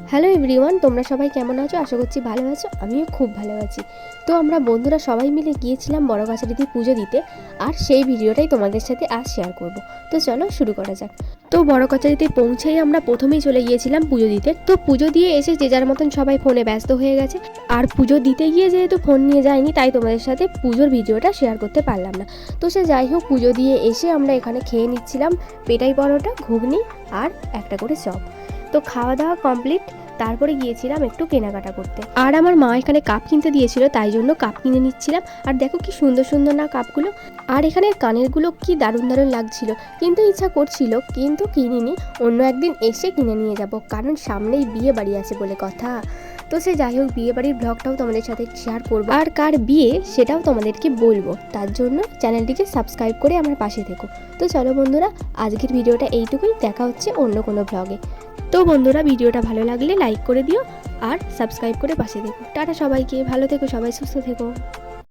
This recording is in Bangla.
হ্যালো এভরিওয়ান, তোমরা সবাই কেমন আছো? আশা করছি ভালো আছো। আমিও খুব ভালো আছি। তো আমরা বন্ধুরা সবাই মিলে গিয়েছিলাম বড় কাছারিতে পুজো দিতে, আর সেই ভিডিওটাই তোমাদের সাথে আজ শেয়ার করব। তো চলো শুরু করা যাক। তো বড় কাছারিতে পৌঁছেই আমরা প্রথমেই চলে গিয়েছিলাম পুজো দিতে। তো পুজো দিয়ে এসে যে যার মতন সবাই ফোনে ব্যস্ত হয়ে গেছে, আর পুজো দিতে গিয়ে যেহেতু ফোন নিয়ে যাইনি, তাই তোমাদের সাথে পুজোর ভিডিওটা শেয়ার করতে পারলাম না। তো সে যাই হোক, পুজো দিয়ে এসে আমরা এখানে খেয়ে নিচ্ছিলাম পেটাই পরোটা, ঘুগনি আর একটা করে চপ। তো খাওয়া দাওয়া কমপ্লিট, তারপরে গিয়েছিলাম একটু কেনাকাটা করতে। আর আমার মা এখানে কাপ কিনতে দিয়েছিল, তাই জন্য কাপ কিনে নিচ্ছিলাম। আর দেখো কি সুন্দর সুন্দর না কাপগুলো। আর এখানে কানেরগুলো কি দারুণ দারুণ লাগছিল, কিন্তু ইচ্ছা করছিল, কিন্তু কিনিনি। অন্য একদিন এসে কিনে নিয়ে যাব, কারণ সামনেই বিয়ে বাড়ি আছে বলে কথা। তো সে যাই হোক, বিয়ে বাড়ির ব্লগটাও তোমাদের সাথে শেয়ার করবো, আর কার বিয়ে সেটাও তোমাদেরকে বলবো। তার জন্য চ্যানেলটিকে সাবস্ক্রাইব করে আমার পাশে থেকো। তো চলো বন্ধুরা, আজকের ভিডিওটা এইটুকুই। দেখা হচ্ছে অন্য কোনো ব্লগে। তো বন্ধুরা, ভিডিওটা ভালো লাগলে লাইক করে দিও আর সাবস্ক্রাইব করে পাশে থেকো। টাটা সবাইকে, ভালো থেকো সবাই, সুস্থ থেকো।